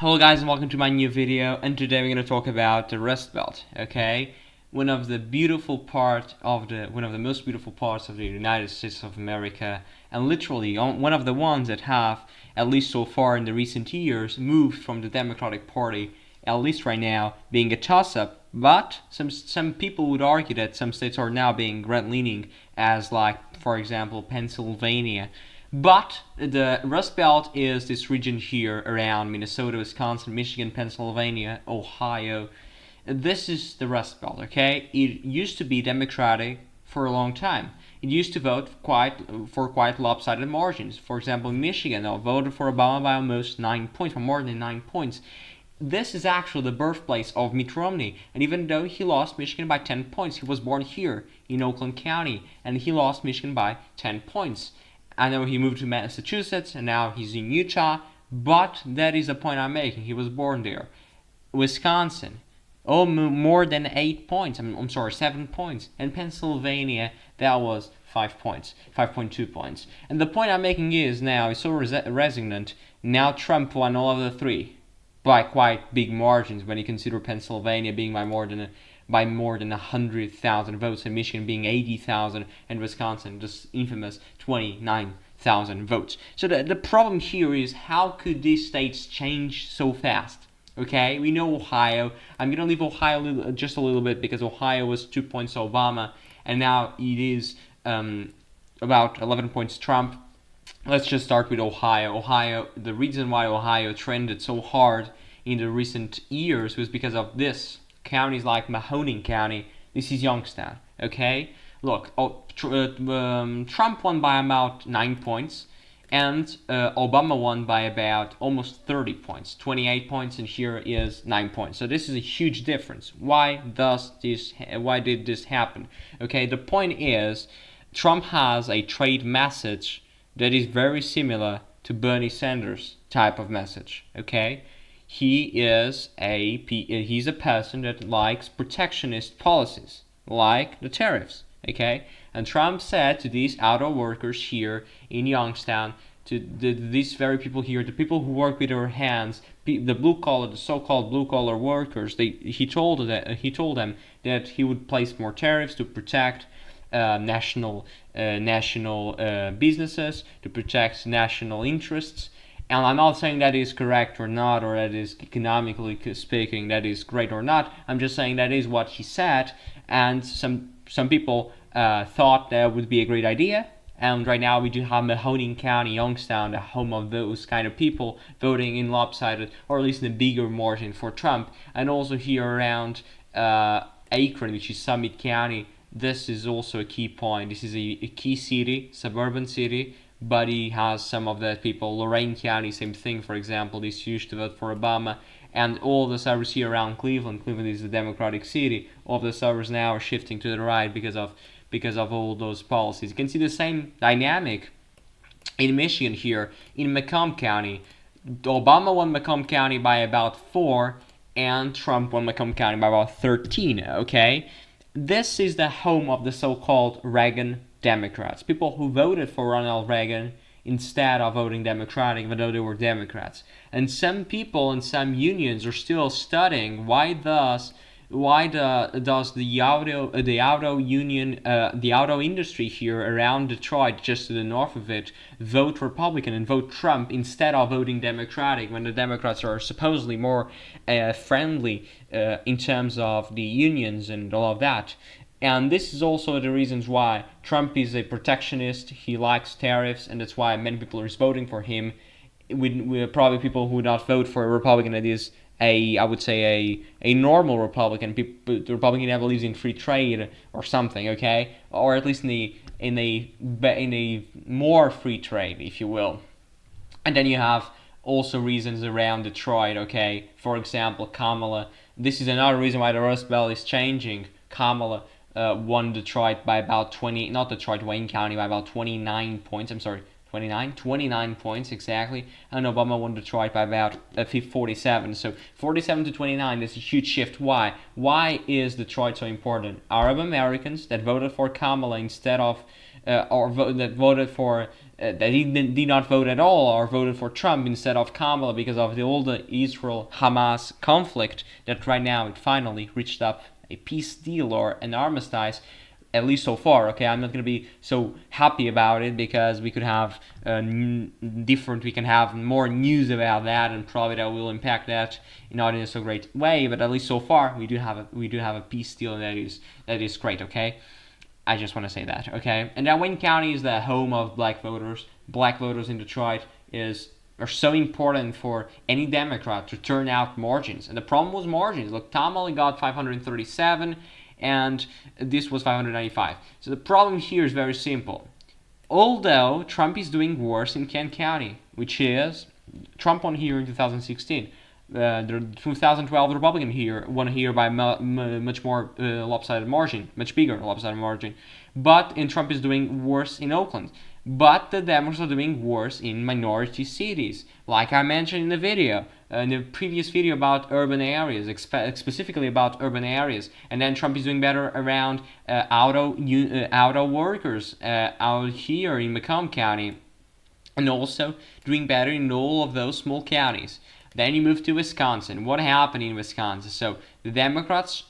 Hello guys and welcome to my new video, and today we're going to talk about the Rust Belt, okay? One of the most beautiful parts of the United States of America, and literally one of the ones that have, at least so far in the recent years, moved from the Democratic Party, at least right now, being a toss-up. But some people would argue that some states are now being right-leaning, as like, for example, Pennsylvania. But the Rust Belt is this region here around Minnesota, Wisconsin, Michigan, Pennsylvania, Ohio. This is the Rust Belt, okay? It used to be Democratic for a long time. It used to vote for quite lopsided margins. For example, Michigan voted for Obama by almost 9 points, by more than 9 points. This is actually the birthplace of Mitt Romney, and even though he lost Michigan by 10 points, he was born here in Oakland County, and he lost Michigan by 10 points. I know he moved to Massachusetts and now he's in Utah, but that is the point I'm making. He was born there. Wisconsin, more than 8 points. I'm sorry, 7 points. And Pennsylvania, that was 5 points, 5.2 points. And the point I'm making is now, it's so resonant. Now Trump won all of the three by quite big margins when you consider Pennsylvania being by more than 100,000 votes, and Michigan being 80,000, and Wisconsin just infamous 29,000 votes. So the problem here is, how could these states change so fast? Okay, we know Ohio. I'm gonna leave Ohio just a little bit because Ohio was 2 points Obama, and now it is about 11 points Trump. Let's just start with Ohio. The reason why Ohio trended so hard in the recent years was because of this. Counties like Mahoning County, this is Youngstown, okay? Look, Trump won by about 9 points, and Obama won by about almost 30 points, 28 points, and here is 9 points. So this is a huge difference. Why did this happen? Okay, the point is, Trump has a trade message that is very similar to Bernie Sanders' type of message, okay? He's a person that likes protectionist policies, like the tariffs, okay? And Trump said to these auto workers here in Youngstown, to these very people here, the people who work with their hands, the so-called blue-collar workers, he told them that he would place more tariffs to protect national businesses, to protect national interests. And I'm not saying that is correct or not, or that is economically speaking that is great or not. I'm just saying that is what he said, and some people thought that would be a great idea. And right now we do have Mahoning County, Youngstown, the home of those kind of people, voting in lopsided, or at least in a bigger margin for Trump. And also here around Akron, which is Summit County, this is also a key point. This is a key city, suburban city, but he has some of the people. Lorain County, same thing, for example, is used to vote for Obama. And all the suburbs here around Cleveland is a Democratic city. All of the suburbs now are shifting to the right because of all those policies. You can see the same dynamic in Michigan here, in Macomb County. Obama won Macomb County by about 4, and Trump won Macomb County by about 13, okay? This is the home of the so-called Reagan Democrats, people who voted for Ronald Reagan instead of voting Democratic, even though they were Democrats. And some people and some unions are still studying why does the auto industry here around Detroit, just to the north of it, vote Republican and vote Trump instead of voting Democratic, when the Democrats are supposedly more friendly in terms of the unions and all of that. And this is also the reasons why Trump is a protectionist. He likes tariffs, and that's why many people are voting for him. With probably people who would not vote for a Republican that is a normal Republican, the Republican that believes in free trade or something, okay, or at least in a more free trade, if you will. And then you have also reasons around Detroit, okay. For example, Kamala. This is another reason why the Rust Belt is changing. Kamala won Detroit by about 20, not Detroit, Wayne County by about 29 points. I'm sorry, 29 points exactly. And Obama won Detroit by about 47. So 47 to 29, that's a huge shift. Why? Why is Detroit so important? Arab Americans that voted for Kamala instead of, that voted for did not vote at all or voted for Trump instead of Kamala because of the old Israel-Hamas conflict that right now it finally reached up a peace deal or an armistice, at least so far. Okay, I'm not going to be so happy about it because we could have we can have more news about that, and probably that will impact that not in a so great way. But at least so far we do have a peace deal, and that is great. Okay, I just want to say that. Okay, and now Wayne County is the home of black voters. Black voters in Detroit are so important for any Democrat to turn out margins. And the problem was margins. Look, Tom only got 537, and this was 595. So the problem here is very simple. Although Trump is doing worse in Kent County, which is Trump won here in 2016. The 2012 Republican here won here by much more lopsided margin, much bigger lopsided margin. But Trump is doing worse in Oakland. But the Democrats are doing worse in minority cities, like I mentioned in the video, in the previous video about urban areas, specifically about urban areas. And then Trump is doing better around auto workers out here in Macomb County, and also doing better in all of those small counties. Then you move to Wisconsin. What happened in Wisconsin? So the Democrats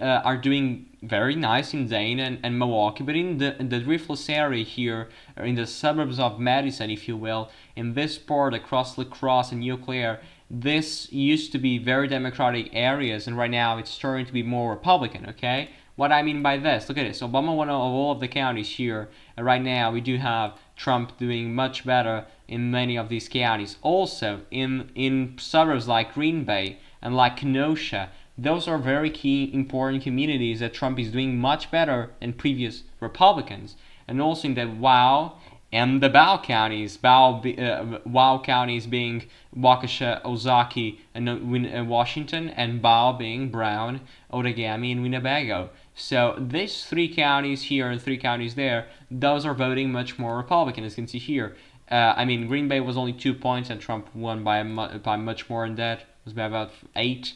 are doing very nice in Dane and Milwaukee, but in the Driftless area here, or in the suburbs of Madison, if you will, in this part across La Crosse and Eau Claire, this used to be very Democratic areas, and right now it's starting to be more Republican. Okay, what I mean by this, look at this. Obama won all of the counties here, and right now we do have Trump doing much better in many of these counties. Also, in suburbs like Green Bay and like Kenosha, those are very key, important communities that Trump is doing much better than previous Republicans. And also in the WOW and the BOW counties, WOW counties being Waukesha, Ozaukee, and Washington, and BOW being Brown, Outagamie, and Winnebago. So these three counties here and three counties there, those are voting much more Republican, as you can see here. Green Bay was only 2 points, and Trump won by much more than that. It was by about 8.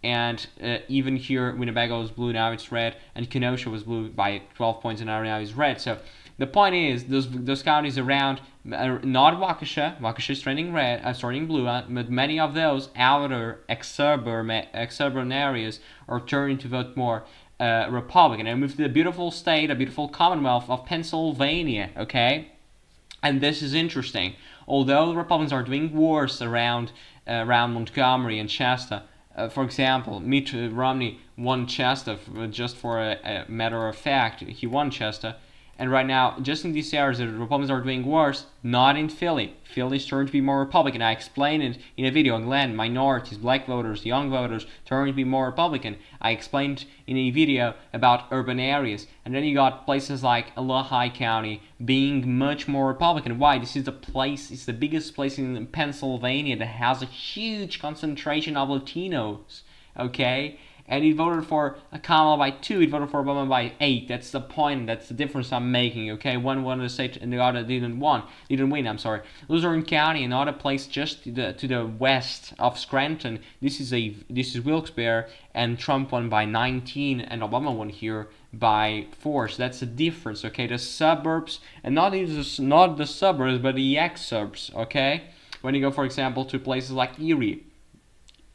And even here, Winnebago was blue, now it's red, and Kenosha was blue by 12 points, and now it's red. So the point is, those counties around, not Waukesha is trending red, starting blue, but many of those outer exurban areas are turning to vote more Republican. And move to the beautiful state, a beautiful Commonwealth of Pennsylvania. Okay. And this is interesting. Although the Republicans are doing worse around Montgomery and Shasta, for example, Mitt Romney won Shasta, just for a matter of fact. He won Shasta. And right now, just in these areas, the Republicans are doing worse, not in Philly. Philly's turning to be more Republican. I explained it in a video. Glenn, minorities, black voters, young voters, turning to be more Republican. I explained in a video about urban areas. And then you got places like Lehigh County being much more Republican. Why? This is it's the biggest place in Pennsylvania that has a huge concentration of Latinos. Okay? And he voted for Kamala by 2, he voted for Obama by 8. That's the point, that's the difference I'm making, okay? One won the state and the other didn't win, I'm sorry. Luzerne County, another place just to the west of Scranton, this is Wilkes-Barre, and Trump won by 19, and Obama won here by 4. So that's the difference, okay? The suburbs, and not the suburbs, but the exurbs, okay? When you go, for example, to places like Erie,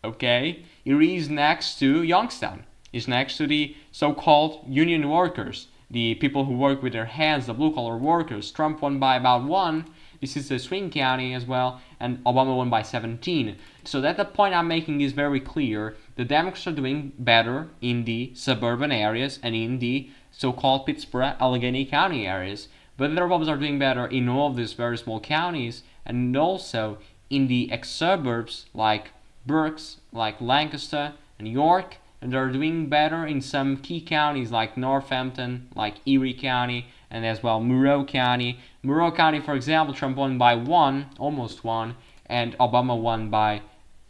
okay? Erie is next to Youngstown. It's next to the so-called union workers, the people who work with their hands, the blue-collar workers. Trump won by about 1. This is the swing county as well, and Obama won by 17. So that the point I'm making is very clear. The Democrats are doing better in the suburban areas and in the so-called Pittsburgh, Allegheny County areas. But the Republicans are doing better in all of these very small counties, and also in the exurbs like Berks, like Lancaster and York, and they're doing better in some key counties like Northampton, like Erie County, and as well Monroe County. Monroe County, for example, Trump won by 1, almost 1, and Obama won by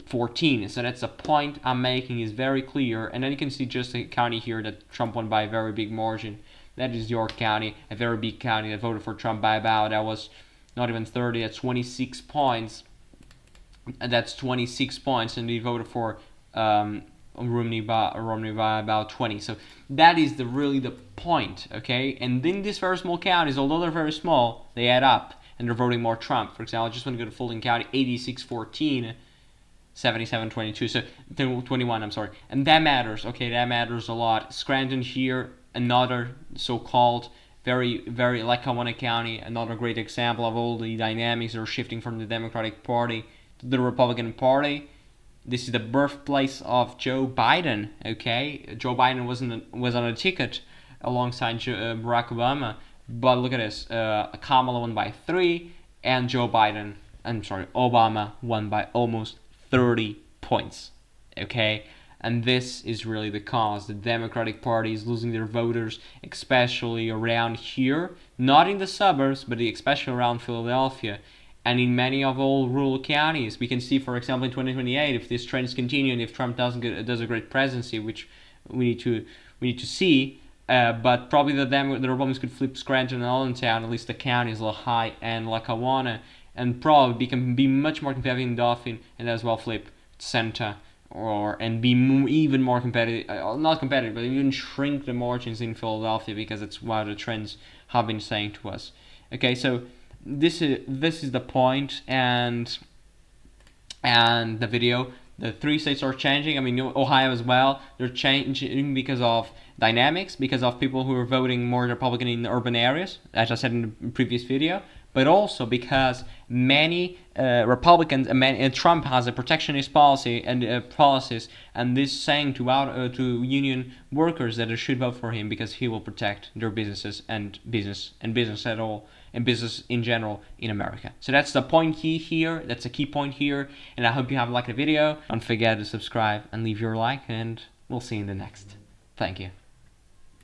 14. So that's the point I'm making, is very clear. And then you can see just a county here that Trump won by a very big margin. That is York County, a very big county that voted for Trump by about, that was not even 30, that's 26 points. And that's 26 points, and he voted for Romney by about 20. So that is really the point, okay? And in these very small counties, although they're very small, they add up. and they're voting more Trump. For example, I just want to go to Fulton County, 86-14, 77-22, so 21, I'm sorry. And that matters, okay, that matters a lot. Scranton here, another so-called very Lackawanna County, another great example of all the dynamics that are shifting from the Democratic Party to the Republican Party. This is the birthplace of Joe Biden, okay? Joe Biden was on a ticket alongside Barack Obama, but look at this. Kamala won by 3, and Obama won by almost 30 points, okay? And this is really the cause. The Democratic Party is losing their voters, especially around here, not in the suburbs, but especially around Philadelphia. And in many of all rural counties, we can see, for example, in 2028, if this trend is continuing, if Trump does a great presidency, which we need to see, but probably the Republicans could flip Scranton and Allentown, at least the counties, Lehigh and Lackawanna, and probably be much more competitive in Dauphin, and as well flip Santa, and be even more competitive, not competitive, but even shrink the margins in Philadelphia, because it's what the trends have been saying to us. Okay, so this is the point, and the video. The 3 states are changing. I mean, Ohio as well. They're changing because of dynamics, because of people who are voting more Republican in urban areas, as I said in the previous video, but also because many Republicans and Trump has a protectionist policy and policies, and this saying to union workers that they should vote for him because he will protect their businesses and business at all, and business in general in America. So that's the point here. That's a key point here, and I hope you have liked the video. Don't forget to subscribe and leave your like, and we'll see you in the next. Thank you.